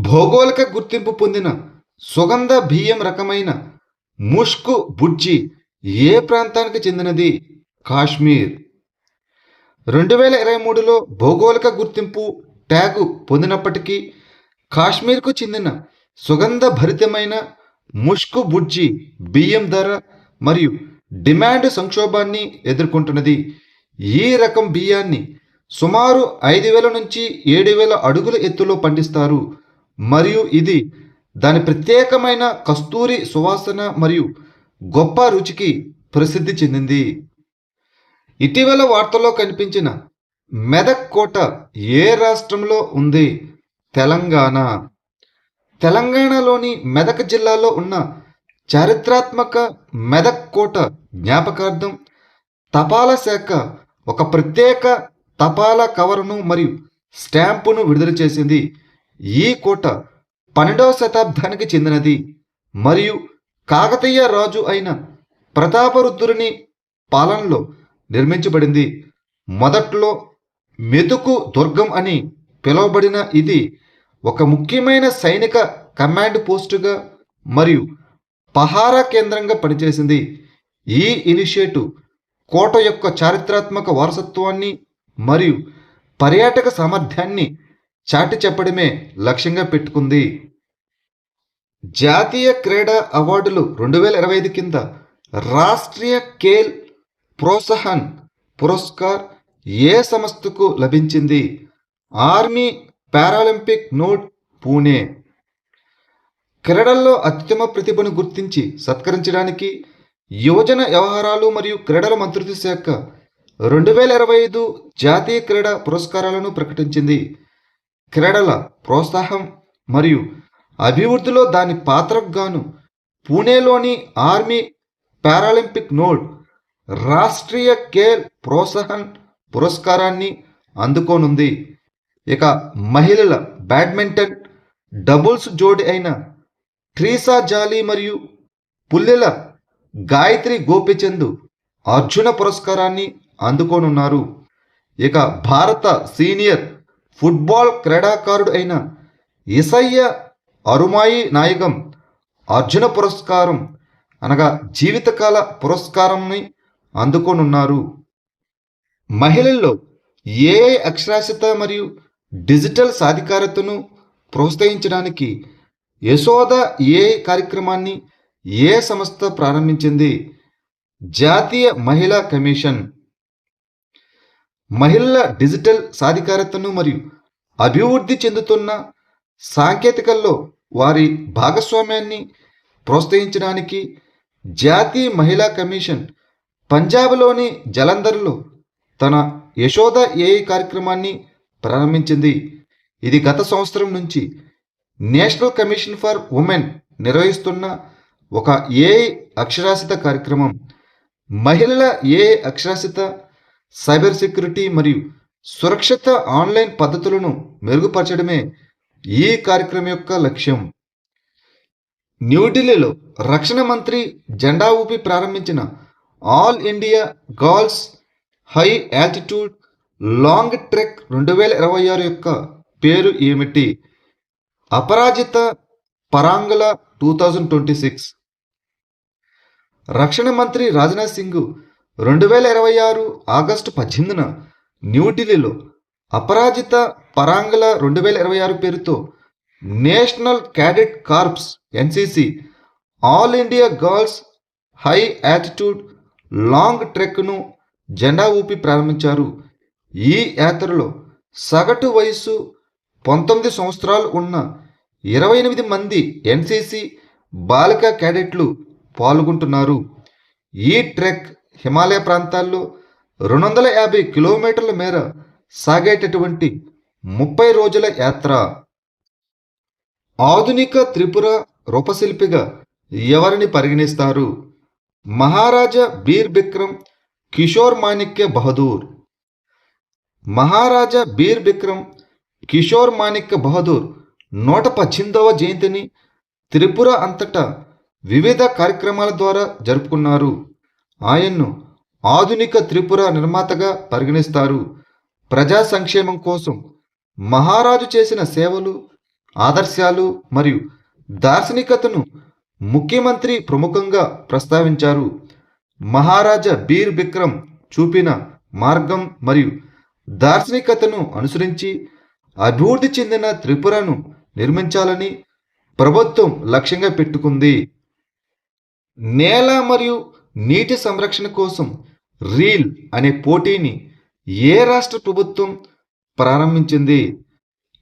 భౌగోళిక గుర్తింపు పొందిన సుగంధ బియ్యం రకమైన ముష్కు బుజ్జి ఏ ప్రాంతానికి చెందినది? కాశ్మీర్. 2023లో భౌగోళిక గుర్తింపు ట్యాగు పొందినప్పటికీ కాశ్మీర్కు చెందిన సుగంధ భరితమైన ముష్కు బుజ్జి బియ్యం ధర మరియు డిమాండ్ సంక్షోభాన్ని ఎదుర్కొంటున్నది. ఈ రకం బియ్యాన్ని సుమారు 5,000 నుంచి 7,000 అడుగుల ఎత్తులో పండిస్తారు మరియు ఇది దాని ప్రత్యేకమైన కస్తూరి సువాసన మరియు గొప్ప రుచికి ప్రసిద్ధి చెందింది. ఇటీవల వార్తల్లో కనిపించిన మెదక్ కోట ఏ రాష్ట్రంలో ఉంది? తెలంగాణ. తెలంగాణలోని మెదక్ జిల్లాలో ఉన్న చారిత్రాత్మక మెదక్ కోట జ్ఞాపకార్థం తపాలా శాఖ ఒక ప్రత్యేక తపాలా కవరును మరియు స్టాంపును విడుదల చేసింది. ఈ కోట 12వ శతాబ్దానికి చెందినది మరియు కాకతీయ రాజు అయిన ప్రతాపరుద్రుని పాలనలో నిర్మించబడింది. మొదట్లో మెతుకు దుర్గం అని పిలువబడిన ఇది ఒక ముఖ్యమైన సైనిక కమాండ్ పోస్టుగా మరియు పహారా కేంద్రంగా పనిచేసింది. ఈ ఇనిషియేటివ్ కోట యొక్క చారిత్రాత్మక వారసత్వాన్ని మరియు పర్యాటక సామర్థ్యాన్ని చాటి చెప్పడమే లక్ష్యంగా పెట్టుకుంది. జాతీయ క్రీడా అవార్డులు 2025 కింద రాష్ట్రీయ ఖేల్ ప్రోత్సాహన్ పురస్కార్ ఏ సంస్థకు లభించింది? Army Paralympic note, Pune. క్రీడల్లో అత్యుత్తమ ప్రతిభను గుర్తించి సత్కరించడానికి యువజన వ్యవహారాలు మరియు క్రీడల మంత్రిత్వ శాఖ 2025 జాతీయ క్రీడా పురస్కారాలను ప్రకటించింది. క్రీడల ప్రోత్సాహం మరియు అభివృద్ధిలో దాని పాత్రకు గాను పూణేలోని army Paralympic node Rashtriya Khel Protsahan పురస్కారాన్ని అందుకోనుంది. ఇక మహిళల బ్యాడ్మింటన్ డబుల్స్ జోడి అయిన ట్రీసా జాలీ మరియు పుల్లెల గాయత్రి గోపిచంద్ అర్జున పురస్కారాన్ని అందుకోనున్నారు. ఇక భారత సీనియర్ ఫుట్బాల్ క్రీడాకారుడు అయిన ఇసయ్య అరుమాయి నాయగం అర్జున పురస్కారం అనగా జీవితకాల పురస్కారంని అందుకోనున్నారు. మహిళల్లో ఏఐ అక్షరాస్యత మరియు డిజిటల్ సాధికారతను ప్రోత్సహించడానికి యశోద ఏఐ కార్యక్రమాన్ని ఏ సంస్థ ప్రారంభించింది? జాతీయ మహిళా కమిషన్. మహిళల డిజిటల్ సాధికారతను మరియు అభివృద్ధి చెందుతున్న సాంకేతికల్లో వారి భాగస్వామ్యాన్ని ప్రోత్సహించడానికి జాతీయ మహిళా కమిషన్ పంజాబ్లోని జలంధర్లో తన యశోద ఏఐ కార్యక్రమాన్ని ప్రారంభించింది. ఇది గత సంవత్సరం నుంచి నేషనల్ కమిషన్ ఫర్ ఉమెన్ నిర్వహిస్తున్న ఒక ఏఐ అక్షరాస్యత కార్యక్రమం. మహిళల ఏఐ అక్షరాస్యత, సైబర్ సెక్యూరిటీ మరియు సురక్షిత ఆన్లైన్ పద్ధతులను మెరుగుపరచడమే ఈ కార్యక్రమం యొక్క లక్ష్యం. న్యూఢిల్లీలో రక్షణ మంత్రి జెండా ఊపి ప్రారంభించిన all India girls high altitude long trek 2026 యొక్క పేరు ఏమిటి? అపరాజిత పరాంగల 2026. రక్షణ మంత్రి రాజ్నాథ్ సింగ్ 2026 ఆగస్టు 18న న్యూఢిల్లీలో అపరాజిత పరాంగల 2026 పేరుతో national cadet corps NCC all India girls high altitude long ట్రెక్ను జెండా ఊపి ప్రారంభించారు. ఈ యాత్రలో సగటు వయస్సు 19 సంవత్సరాలు ఉన్న 28 మంది ఎన్సిసి బాలికా క్యాడెట్లు పాల్గొంటున్నారు. ఈ ట్రెక్ హిమాలయ ప్రాంతాల్లో 250 కిలోమీటర్ల మేర సాగేటటువంటి 30 రోజుల యాత్ర. ఆధునిక త్రిపుర రూపశిల్పిగా ఎవరిని పరిగణిస్తారు? మహారాజా బీర్ బిక్రమ్ కిషోర్ మాణిక్య బహదూర్. మహారాజా బీర్ బిక్రమ్ కిషోర్ మాణిక్య బహదూర్ 118వ జయంతిని త్రిపుర అంతటా వివిధ కార్యక్రమాల ద్వారా జరుపుకున్నారు. ఆయన్ను ఆధునిక త్రిపుర నిర్మాతగా పరిగణిస్తారు. ప్రజా సంక్షేమం కోసం మహారాజు చేసిన సేవలు ఆదర్శాలు మరియు దార్శనికతను ముఖ్యమంత్రి ప్రముఖంగా ప్రస్తావించారు. మహారాజా బీర్ బిక్రమ్ చూపిన మార్గం మరియు దార్శనికతను అనుసరించి అభివృద్ధి చెందిన త్రిపురను నిర్మించాలని ప్రభుత్వం లక్ష్యంగా పెట్టుకుంది. నేల మరియు నీటి సంరక్షణ కోసం రీల్ అనే పోటీని ఏ రాష్ట్ర ప్రభుత్వం ప్రారంభించింది?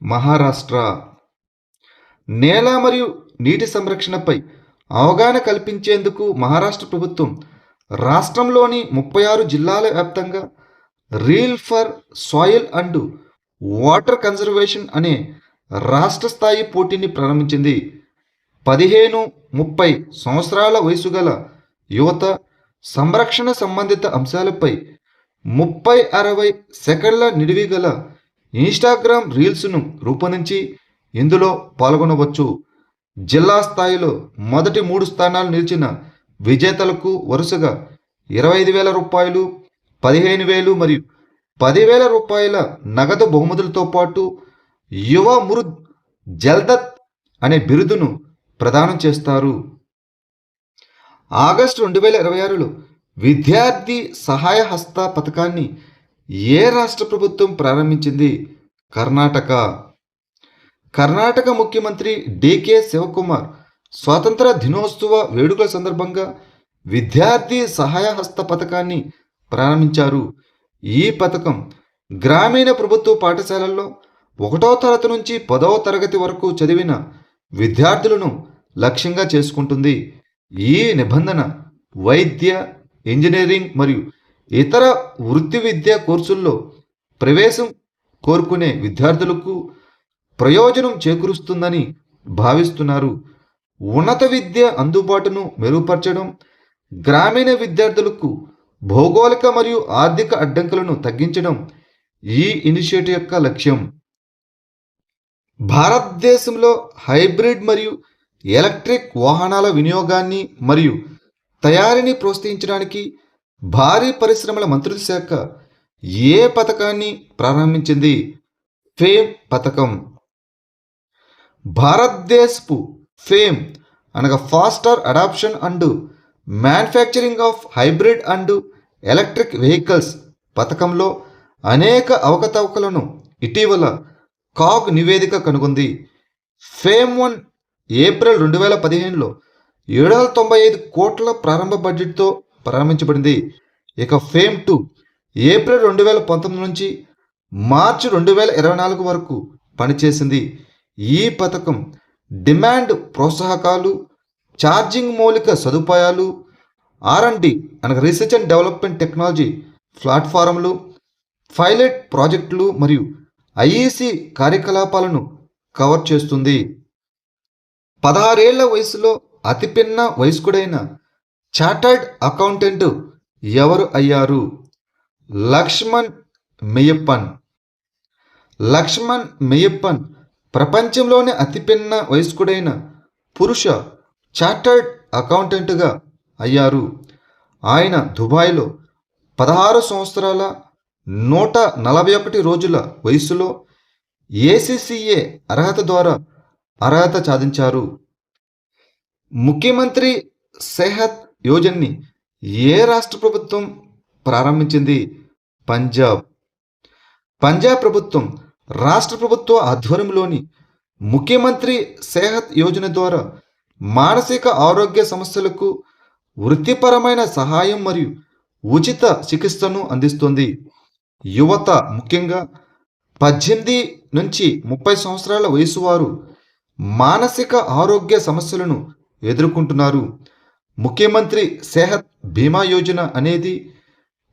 మహారాష్ట్ర. నేల మరియు నీటి సంరక్షణపై అవగాహన కల్పించేందుకు మహారాష్ట్ర ప్రభుత్వం రాష్ట్రంలోని 36 జిల్లాల వ్యాప్తంగా reel for soil and water conservation అనే రాష్ట్ర స్థాయి పోటీని ప్రారంభించింది. 15-30 సంవత్సరాల వయసు గల యువత సంరక్షణ సంబంధిత అంశాలపై 30-60 సెకండ్ల నిడివి గల ఇన్స్టాగ్రామ్ రీల్స్ను రూపొందించి ఇందులో పాల్గొనవచ్చు. జిల్లా స్థాయిలో మొదటి 3 స్థానాలు నిలిచిన విజేతలకు వరుసగా 25,000 రూపాయలు, 15,000 మరియు 10,000 రూపాయల నగదు బహుమతులతో పాటు యువ మురుద్ జల్దత్ అనే బిరుదును ప్రదానం చేస్తారు. ఆగస్టు 2026లో విద్యార్థి సహాయ హస్త పథకాన్ని ఏ రాష్ట్ర ప్రభుత్వం ప్రారంభించింది? కర్ణాటక. కర్ణాటక ముఖ్యమంత్రి డికే శివకుమార్ స్వాతంత్ర దినోత్సవ వేడుకల సందర్భంగా విద్యార్థి సహాయ హస్త పథకాన్ని ప్రారంభించారు. ఈ పథకం గ్రామీణ ప్రభుత్వ పాఠశాలల్లో 1వ తరగతి నుంచి 10వ తరగతి వరకు చదివిన విద్యార్థులను లక్ష్యంగా చేసుకుంటుంది. ఈ నిబంధన వైద్య, ఇంజనీరింగ్ మరియు ఇతర వృత్తి విద్యా కోర్సుల్లో ప్రవేశం కోరుకునే విద్యార్థులకు ప్రయోజనం చేకూరుస్తుందని భావిస్తున్నారు. ఉన్నత విద్య అందుబాటును మెరుగుపరచడం, గ్రామీణ విద్యార్థులకు భౌగోళిక మరియు ఆర్థిక అడ్డంకులను తగ్గించడం ఈ ఇనిషియేటివ్ యొక్క లక్ష్యం. భారతదేశంలో హైబ్రిడ్ మరియు ఎలక్ట్రిక్ వాహనాల వినియోగాన్ని మరియు తయారీని ప్రోత్సహించడానికి భారీ పరిశ్రమల మంత్రిత్వ శాఖ ఏ పథకాన్ని ప్రారంభించింది? ఫేమ్ పథకం. భారతదేశపు ఫేమ్ అనగా faster adoption and manufacturing of hybrid and electric vehicles పథకంలో అనేక అవకతవకలను ఇటీవల కాగ్ నివేదిక కనుగొంది. ఫేమ్ 1 ఏప్రిల్ 2015లో 795 కోట్ల ప్రారంభ బడ్జెట్తో ప్రారంభించబడింది. ఇక ఫేమ్ 2 ఏప్రిల్ 2019 నుంచి మార్చి 2024 వరకు పనిచేసింది. ఈ పథకం డిమాండ్ ప్రోత్సాహకాలు, ఛార్జింగ్ మౌలిక సదుపాయాలు, R&D అనగా రీసెర్చ్ అండ్ డెవలప్మెంట్ టెక్నాలజీ ప్లాట్ఫారంలు, పైలట్ ప్రాజెక్టులు మరియు ఐఈసి కార్యకలాపాలను కవర్ చేస్తుంది. 16 ఏళ్ల వయసులో అతిపిన్న వయస్కుడైన చార్టర్డ్ అకౌంటెంట్ ఎవరు అయ్యారు? లక్ష్మణ్ మెయ్యప్పన్. లక్ష్మణ్ మెయ్యప్పన్ ప్రపంచంలోనే అతిపిన్న వయస్కుడైన పురుష చార్టర్డ్ అకౌంటెంట్గా అయ్యారు. ఆయన దుబాయ్లో 16 సంవత్సరాల 141 రోజుల వయసులో ACCA అర్హత ద్వారా అర్హత సాధించారు. ముఖ్యమంత్రి సెహత్ యోజనని ఏ రాష్ట్ర ప్రభుత్వం ప్రారంభించింది? పంజాబ్. పంజాబ్ ప్రభుత్వం రాష్ట్ర ప్రభుత్వ ఆధ్వర్యంలోని ముఖ్యమంత్రి సెహత్ యోజన ద్వారా మానసిక ఆరోగ్య సమస్యలకు వృత్తిపరమైన సహాయం మరియు ఉచిత చికిత్సను అందిస్తుంది. యువత, ముఖ్యంగా 18 నుంచి 30 సంవత్సరాల వయసు వారు మానసిక ఆరోగ్య సమస్యలను ఎదుర్కొంటున్నారు. ముఖ్యమంత్రి సెహత్ బీమా యోజన అనేది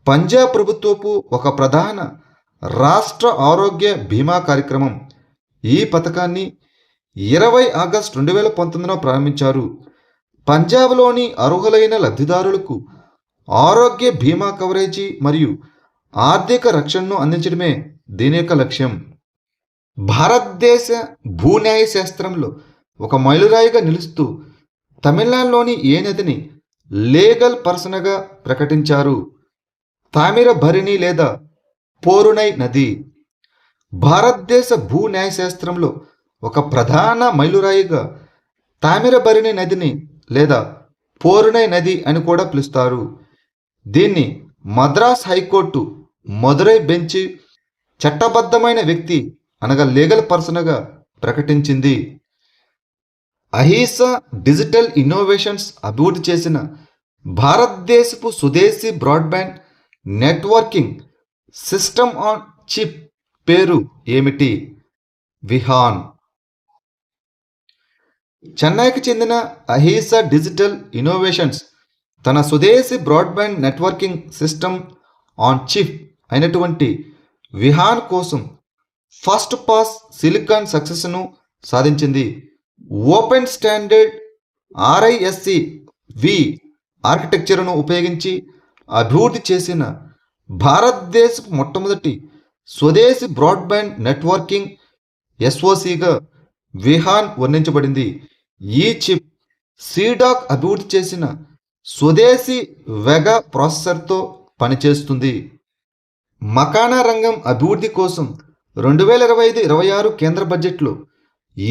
పంజాబ్ ప్రభుత్వపు ఒక ప్రధాన రాష్ట్ర ఆరోగ్య బీమా కార్యక్రమం. ఈ పథకాన్ని 20 ఆగస్టు 2019లో ప్రారంభించారు. పంజాబ్లోని అర్హులైన లబ్ధిదారులకు ఆరోగ్య బీమా కవరేజీ మరియు ఆర్థిక రక్షణను అందించడమే దీని యొక్క లక్ష్యం. భారతదేశ భూన్యాయ శాస్త్రంలో ఒక మైలురాయిగా నిలుస్తూ తమిళనాడులోని ఏ నదిని లీగల్ పర్సన్గా ప్రకటించారు? తామిరభరిణి లేదా పోరునై నది. భారతదేశ భూ న్యాయశాస్త్రంలో ఒక ప్రధాన మైలురాయిగా తామిరబరిణి నదిని లేదా పోరునై నది అని కూడా పిలుస్తారు. దీన్ని మద్రాస్ హైకోర్టు మదురై బెంచ్ చట్టబద్ధమైన వ్యక్తి అనగా లీగల్ పర్సన్గా ప్రకటించింది. అహీసా డిజిటల్ ఇన్నోవేషన్స్ అభివృద్ధి చేసిన భారతదేశపు స్వదేశీ broadband networking system on chip పేరు ఏమిటి? విహాన్. చెన్నైకి చెందిన అహీసా డిజిటల్ ఇన్నోవేషన్స్ తన స్వదేశీ broadband networking system on chip అయినటువంటి విహాన్ కోసం ఫస్ట్ పాస్ సిలికాన్ సక్సెస్ను సాధించింది. ఓపెన్ స్టాండర్డ్ ఆర్ఐఎస్సి వి ఆర్కిటెక్చర్ను ఉపయోగించి అభివృద్ధి చేసిన భారతదేశపు మొట్టమొదటి స్వదేశీ బ్రాడ్బ్యాండ్ నెట్వర్కింగ్ ఎస్ఓసిగా విహాన్ వర్ణించబడింది. ఈ చిప్ సీడాక్ అభివృద్ధి చేసిన స్వదేశీ వెగా ప్రాసెసర్తో పనిచేస్తుంది. మకానా రంగం అభివృద్ధి కోసం 2025-26 కేంద్ర బడ్జెట్లో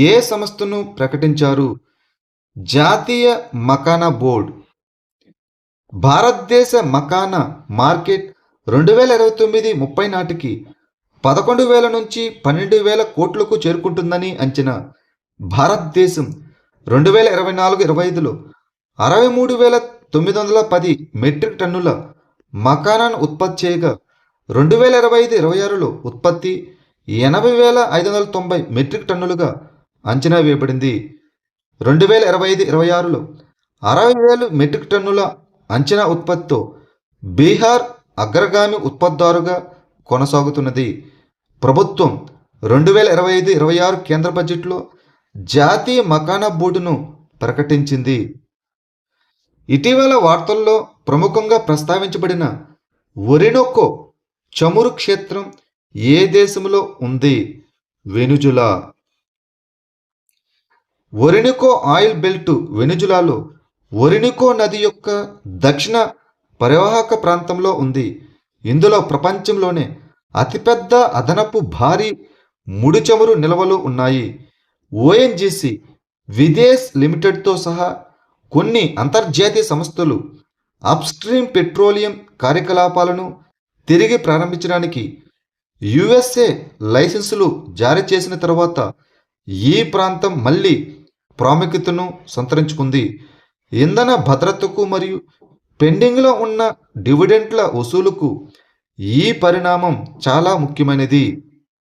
ఏ సంస్థను ప్రకటించారు? జాతీయ మకానా బోర్డ్. భారతదేశ మకానా మార్కెట్ 2029-30 నాటికి 11,000 నుంచి 12,000 కోట్లకు చేరుకుంటుందని అంచనా. భారతదేశం 2024-25లో 63,910 మెట్రిక్ టన్నుల మకానాను ఉత్పత్తి చేయగా 2025-26లో ఉత్పత్తి 80,590 మెట్రిక్ టన్నులుగా అంచనా వేయబడింది. 2025-26లో 60,000 మెట్రిక్ టన్నుల అంచనా ఉత్పత్తితో బీహార్ అగ్రగామి ఉత్పత్తిదారుగా కొనసాగుతున్నది. ప్రభుత్వం 2025-26 కేంద్ర బడ్జెట్లో జాతీయ మకానా బోర్డును ప్రకటించింది. ఇటీవల వార్తల్లో ప్రముఖంగా ప్రస్తావించబడిన ఒరినోకో చమురు క్షేత్రం ఏ దేశంలో ఉంది? వెనుజులా. ఒరినికో ఆయిల్ బెల్ట్ వెనుజులాలో ఒరినికో నది యొక్క దక్షిణ పరివాహక ప్రాంతంలో ఉంది. ఇందులో ప్రపంచంలోనే అతిపెద్ద అదనపు భారీ ముడి చమురు నిల్వలు ఉన్నాయి. ఓఎన్జీసీ విదేశ్ లిమిటెడ్తో సహా కొన్ని అంతర్జాతీయ సంస్థలు అప్స్ట్రీమ్ పెట్రోలియం కార్యకలాపాలను తిరిగి ప్రారంభించడానికి యుఎస్ఏ లైసెన్సులు జారీ చేసిన తర్వాత ఈ ప్రాంతం మళ్ళీ ప్రాముఖ్యతను సంతరించుకుంది. ఇంధన భద్రతకు మరియు పెండింగ్లో ఉన్న డివిడెంట్ల వసూలుకు ఈ పరిణామం చాలా ముఖ్యమైనది.